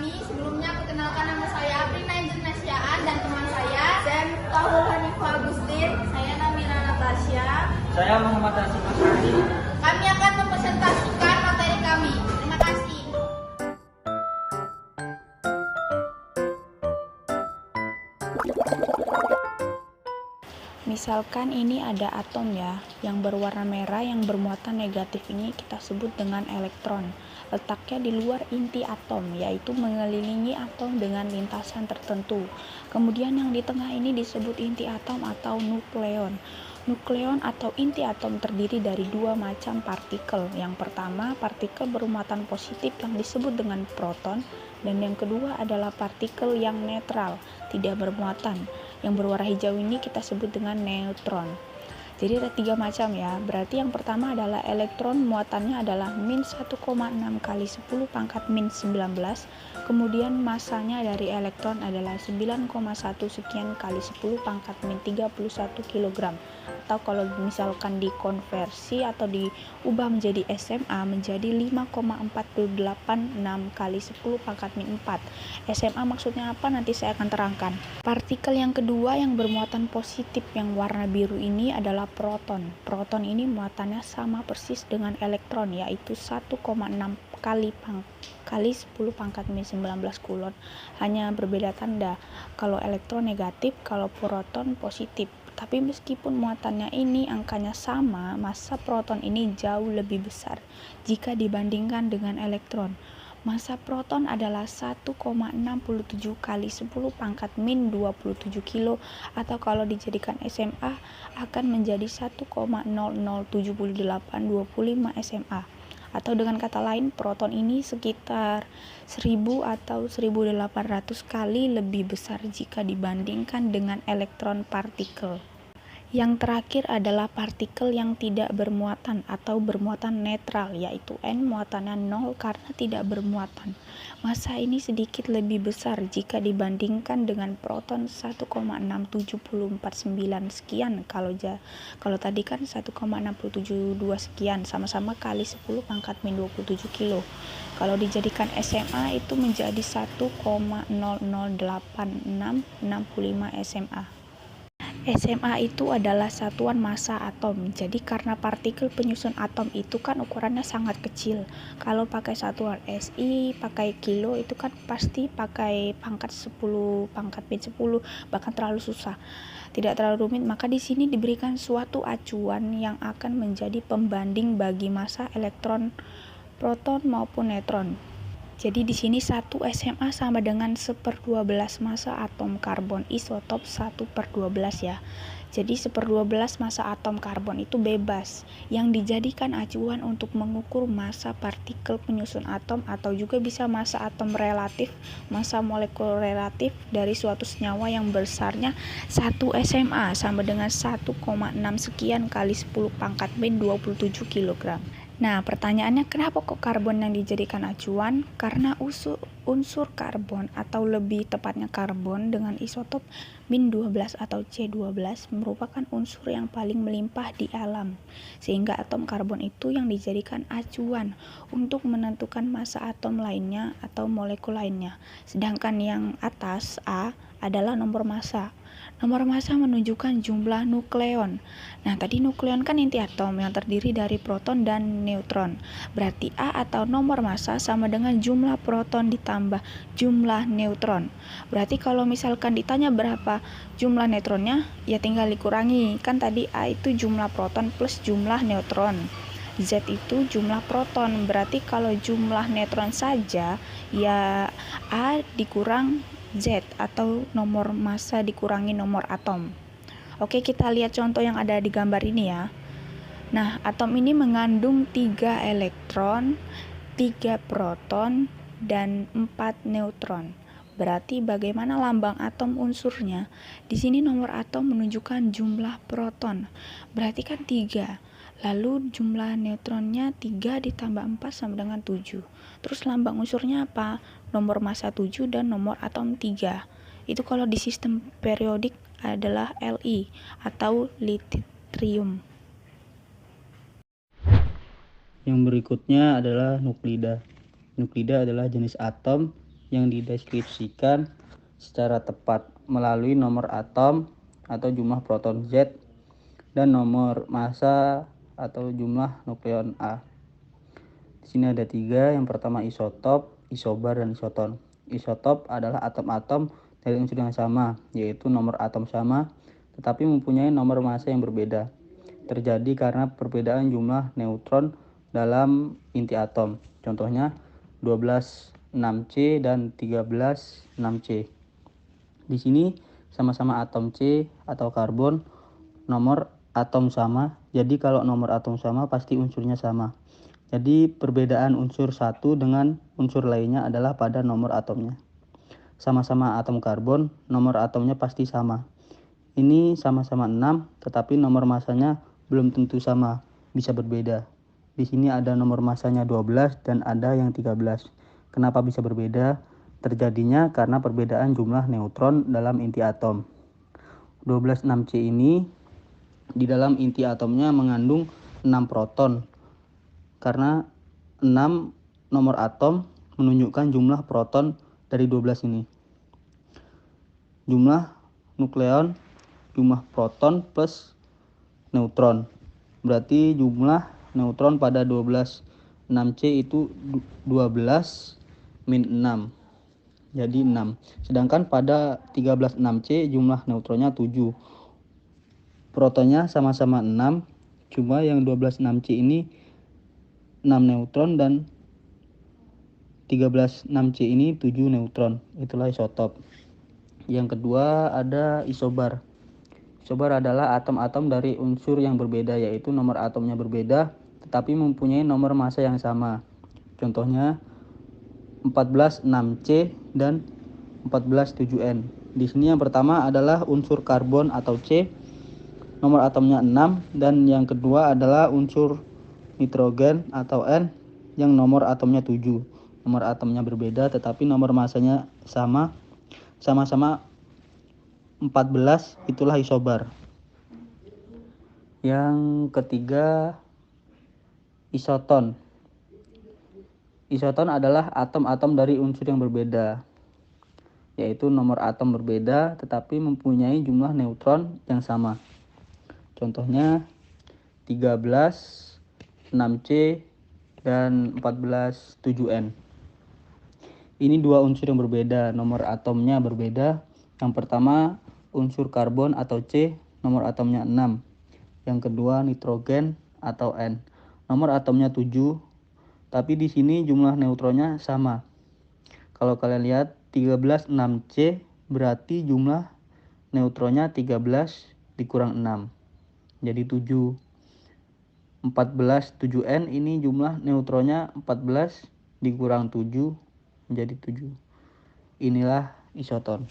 kami. Sebelumnya perkenalkan, nama saya Aprina Injernasiaan dan teman saya Sam Tahul Hanifah Agustin. Saya Namila Natasha. Saya Muhammad Rasim Asrari. Kami akan mempresentasikan materi kami. Terima kasih. Misalkan ini ada atom ya, yang berwarna merah yang bermuatan negatif ini kita sebut dengan elektron. Letaknya di luar inti atom, yaitu mengelilingi atom dengan lintasan tertentu. Kemudian yang di tengah ini disebut inti atom atau nukleon. Nukleon atau inti atom terdiri dari dua macam partikel. Yang pertama, partikel bermuatan positif yang disebut dengan proton, dan yang kedua adalah partikel yang netral, tidak bermuatan. Yang berwarna hijau ini kita sebut dengan neutron. Jadi ada tiga macam ya. Berarti yang pertama adalah elektron, muatannya adalah min 1,6 kali 10 pangkat min 19. Kemudian masanya dari elektron adalah 9,1 sekian kali 10 pangkat min 31 kg. Atau kalau misalkan dikonversi atau diubah menjadi SMA menjadi 5,486 kali 10 pangkat min 4. SMA maksudnya apa? Nanti saya akan terangkan. Partikel yang kedua yang bermuatan positif yang warna biru ini adalah proton. Proton ini muatannya sama persis dengan elektron, yaitu 1,6 kali 10 pangkat min 19 kulon. Hanya berbeda tanda. Kalau elektron negatif, kalau proton positif. Tapi meskipun muatannya ini angkanya sama, massa proton ini jauh lebih besar jika dibandingkan dengan elektron. Massa proton adalah 1,67 kali 10 pangkat min 27 kilo, atau kalau dijadikan SMA akan menjadi 1,007825 SMA. Atau dengan kata lain, proton ini sekitar 1000 atau 1800 kali lebih besar jika dibandingkan dengan elektron partikel. Yang terakhir adalah partikel yang tidak bermuatan atau bermuatan netral, yaitu N muatannya 0 karena tidak bermuatan. Massa ini sedikit lebih besar jika dibandingkan dengan proton 1,6749 sekian. Kalau tadi kan 1,672 sekian, sama-sama kali 10 pangkat min 27 kilo. Kalau dijadikan SMA itu menjadi 1,008665 SMA. SMA itu adalah satuan massa atom. Jadi karena partikel penyusun atom itu kan ukurannya sangat kecil. Kalau pakai satuan SI, pakai kilo itu kan pasti pakai pangkat 10, pangkat min 10, bahkan terlalu susah. Tidak terlalu rumit, maka di sini diberikan suatu acuan yang akan menjadi pembanding bagi massa elektron, proton maupun neutron. Jadi di sini 1 SMA sama dengan 1/12 massa atom karbon isotop 1/12 ya. Jadi 1/12 massa atom karbon itu bebas, yang dijadikan acuan untuk mengukur massa partikel penyusun atom, atau juga bisa massa atom relatif, massa molekul relatif dari suatu senyawa yang besarnya 1 SMA sama dengan 1,6 sekian kali 10 pangkat min 27 kg. Nah, pertanyaannya kenapa kok karbon yang dijadikan acuan? Karena unsur karbon atau lebih tepatnya karbon dengan isotop min 12 atau C12 merupakan unsur yang paling melimpah di alam. Sehingga atom karbon itu yang dijadikan acuan untuk menentukan massa atom lainnya atau molekul lainnya. Sedangkan yang atas A adalah nomor massa. Nomor massa menunjukkan jumlah nukleon. Nah, tadi nukleon kan inti atom yang terdiri dari proton dan neutron. Berarti A atau nomor massa sama dengan jumlah proton ditambah jumlah neutron. Berarti kalau misalkan ditanya berapa jumlah neutronnya, ya tinggal dikurangi. Kan tadi A itu jumlah proton plus jumlah neutron. Z itu jumlah proton. Berarti kalau jumlah neutron saja, ya A dikurang Z atau nomor massa dikurangi nomor atom. Oke, kita lihat contoh yang ada di gambar ini ya. Nah, atom ini mengandung 3 elektron, 3 proton, dan 4 neutron. Berarti bagaimana lambang atom unsurnya? Di sini nomor atom menunjukkan jumlah proton. Berarti kan 3. Lalu jumlah neutronnya 3 ditambah 4 sama dengan 7. Terus lambang unsurnya apa? Nomor massa 7 dan nomor atom 3. Itu kalau di sistem periodik adalah Li atau litrium. Yang berikutnya adalah nuklida. Nuklida adalah jenis atom yang dideskripsikan secara tepat melalui nomor atom atau jumlah proton Z dan nomor massa atau jumlah nukleon A. Di sini ada 3. Yang pertama isotop, isobar, dan isoton. Isotop adalah atom-atom dari unsur yang sama, yaitu nomor atom sama, tetapi mempunyai nomor massa yang berbeda. Terjadi karena perbedaan jumlah neutron dalam inti atom. Contohnya 12,6C dan 13,6C. Di sini sama-sama atom C atau karbon, nomor atom sama. Jadi kalau nomor atom sama pasti unsurnya sama. Jadi perbedaan unsur satu dengan unsur lainnya adalah pada nomor atomnya. Sama-sama atom karbon, nomor atomnya pasti sama. Ini sama-sama 6, tetapi nomor massanya belum tentu sama, bisa berbeda. Di sini ada nomor massanya 12 dan ada yang 13. Kenapa bisa berbeda? Terjadinya karena perbedaan jumlah neutron dalam inti atom. 12,6C ini di dalam inti atomnya mengandung 6 proton. Karena 6 nomor atom menunjukkan jumlah proton dari 12 ini. Jumlah nukleon, jumlah proton plus neutron. Berarti jumlah neutron pada 12,6C itu 12 min 6. Jadi 6. Sedangkan pada 13,6C jumlah neutronnya 7. Protonnya sama-sama 6, cuma yang 12,6C ini 6 neutron dan 13,6C ini 7 neutron. Itulah isotop. Yang kedua ada isobar. Isobar adalah atom-atom dari unsur yang berbeda, yaitu nomor atomnya berbeda tetapi mempunyai nomor massa yang sama. Contohnya 14,6C dan 14,7N. Di sini yang pertama adalah unsur karbon atau C, nomor atomnya 6, dan yang kedua adalah unsur nitrogen atau N yang nomor atomnya 7. Nomor atomnya berbeda tetapi nomor massanya sama. Sama-sama 14, itulah isobar. Yang ketiga isoton. Isoton adalah atom-atom dari unsur yang berbeda, yaitu nomor atom berbeda tetapi mempunyai jumlah neutron yang sama. Contohnya 13,6C dan 14,7N. Ini dua unsur yang berbeda, nomor atomnya berbeda. Yang pertama unsur karbon atau C, nomor atomnya 6. Yang kedua nitrogen atau N, nomor atomnya 7. Tapi di sini jumlah neutronnya sama. Kalau kalian lihat 13,6C berarti jumlah neutronnya 13 dikurang 6. Jadi 7. 14,7N ini jumlah neutronnya 14 dikurang 7 menjadi 7. Inilah isoton.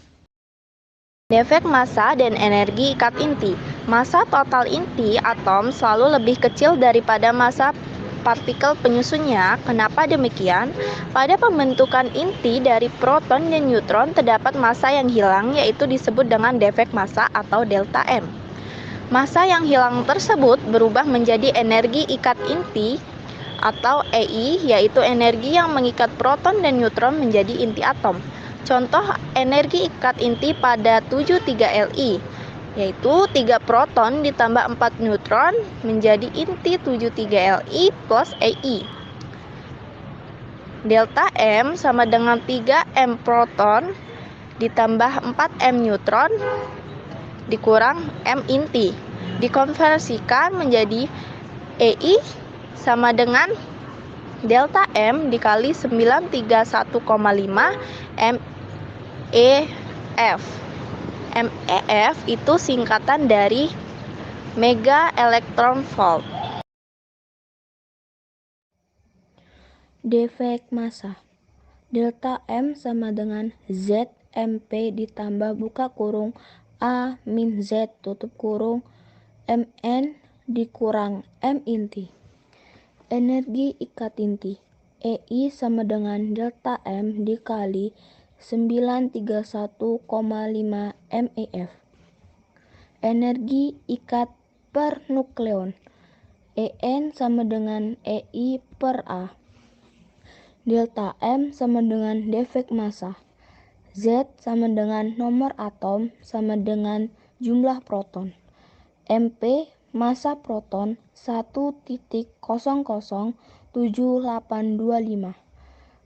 Defek massa dan energi ikat inti. Massa total inti atom selalu lebih kecil daripada massa partikel penyusunnya. Kenapa demikian? Pada pembentukan inti dari proton dan neutron terdapat massa yang hilang, yaitu disebut dengan defek massa atau delta M. Massa yang hilang tersebut berubah menjadi energi ikat inti atau EI, yaitu energi yang mengikat proton dan neutron menjadi inti atom. Contoh energi ikat inti pada 73Li, yaitu 3 proton ditambah 4 neutron menjadi inti 73Li plus EI. Delta M sama dengan 3M proton ditambah 4M neutron dikurang M inti. Dikonversikan menjadi EI sama dengan delta M dikali 931,5 MEF. MEF itu singkatan dari mega electron volt. Defek massa. Delta M sama dengan ZMP ditambah buka kurung A min Z tutup kurung MN dikurang M inti. Energi ikat inti EI sama dengan delta M dikali 931,5 MEF. Energi ikat per nukleon EN sama dengan EI per A. Delta M sama dengan defek massa. Z sama dengan nomor atom sama dengan jumlah proton. MP massa proton 1.007825.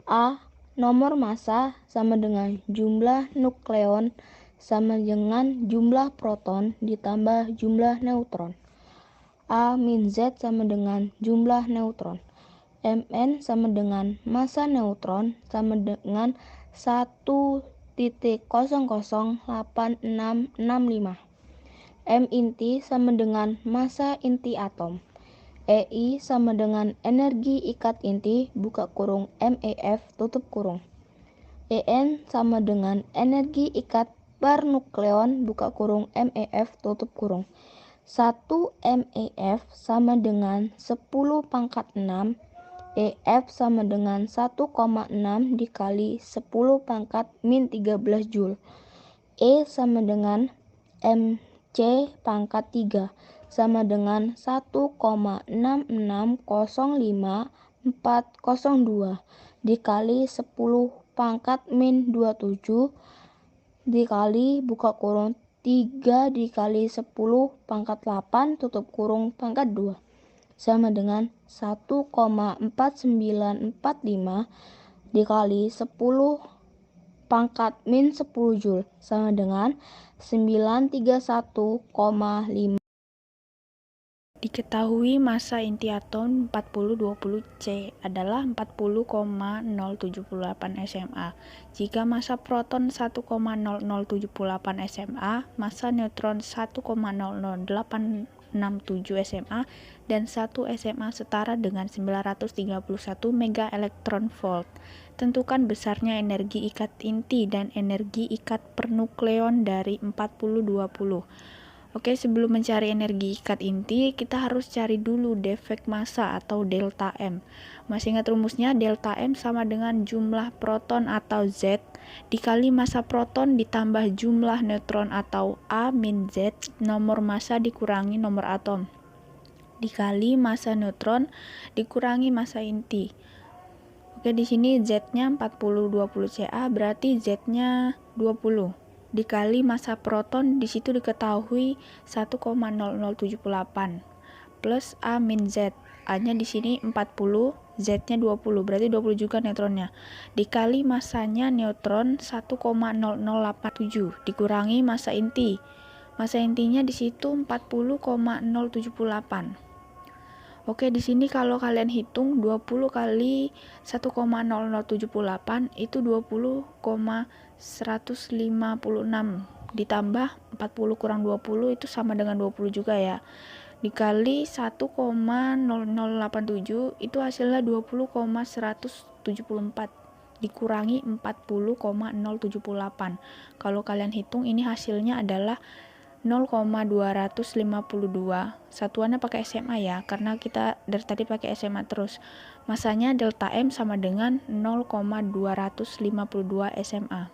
A nomor massa sama dengan jumlah nukleon sama dengan jumlah proton ditambah jumlah neutron. A min Z sama dengan jumlah neutron. Mn sama dengan massa neutron sama dengan 1.008665. M inti sama dengan massa inti atom. EI sama dengan energi ikat inti buka kurung MEF tutup kurung. En sama dengan energi ikat bernukleon buka kurung MEF tutup kurung. 1 MEF sama dengan 10⁻⁶. EF sama dengan 1,6 dikali 10⁻⁻13 Joule. E sama dengan MC pangkat 3 sama dengan 1,6605402 dikali 10⁻⁻27 dikali buka kurung 3 dikali 10⁻⁸ tutup kurung pangkat 2 sama dengan 1,4945 dikali 10⁻⁻10 Joule sama dengan 931,5. Diketahui massa inti atom 4020C adalah 40,078 SMA. Jika massa proton 1,0078 SMA, massa neutron 1,00867 SMA, dan 1 SMA setara dengan 931 MeV. Tentukan besarnya energi ikat inti dan energi ikat pernukleon dari 4020. Oke, sebelum mencari energi ikat inti, kita harus cari dulu defek massa atau delta M. Masih ingat rumusnya? Delta M sama dengan jumlah proton atau Z dikali massa proton ditambah jumlah neutron atau A min Z, nomor massa dikurangi nomor atom, dikali massa neutron dikurangi massa inti. Oke, di sini Z-nya 4020 Ca, berarti Z-nya 20. Dikali massa proton di situ diketahui 1,0078 plus A min Z. A-nya di sini 40, Z-nya 20, berarti 20 juga neutronnya. Dikali massanya neutron 1,0087 dikurangi massa inti. Massa intinya di situ 40,078. Oke, di sini kalau kalian hitung 20 kali 1,0078 itu 20,156 ditambah 40 kurang 20 itu sama dengan 20 juga ya. Dikali 1,0087 itu hasilnya 20,174 dikurangi 40,078. Kalau kalian hitung ini hasilnya adalah 0,252. Satuannya pakai SMA ya, karena kita dari tadi pakai SMA terus. Masanya delta M sama dengan 0,252 SMA.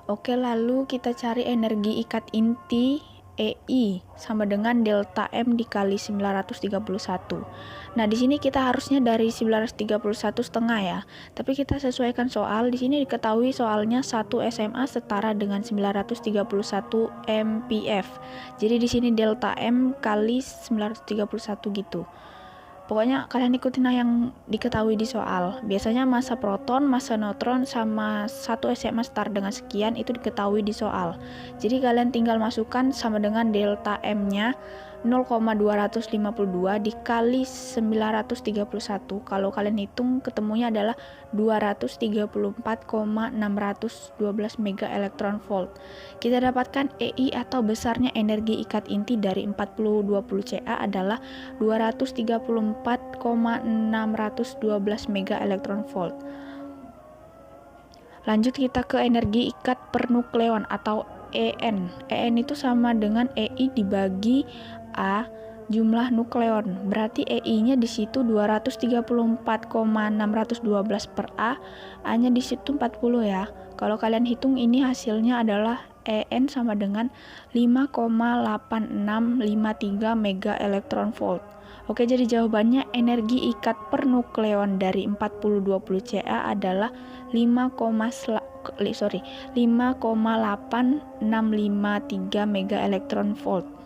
Oke, lalu kita cari energi ikat inti EI sama dengan delta M dikali 931. Nah, di sini kita harusnya dari 931 setengah ya. Tapi kita sesuaikan soal. Di sini diketahui soalnya 1 SMA setara dengan 931 MPF. Jadi di sini delta M kali 931 gitu. Pokoknya kalian ikutin yang diketahui di soal. Biasanya massa proton, massa neutron sama 1 SMA setara dengan sekian itu diketahui di soal. Jadi kalian tinggal masukkan sama dengan delta M-nya 0,252 dikali 931. Kalau kalian hitung ketemunya adalah 234,612 MeV. Kita dapatkan EI atau besarnya energi ikat inti dari 4020 Ca adalah 234,612 MeV. Lanjut kita ke energi ikat pernukleon atau EN. EN itu sama dengan EI dibagi A jumlah nukleon. Berarti EI-nya di situ 234,612 per A, A-nya di situ 40 ya. Kalau kalian hitung ini hasilnya adalah EN sama dengan 5,8653 MeV. Oke, jadi jawabannya energi ikat per nukleon dari 4020 Ca adalah 5,8653 mega elektron volt.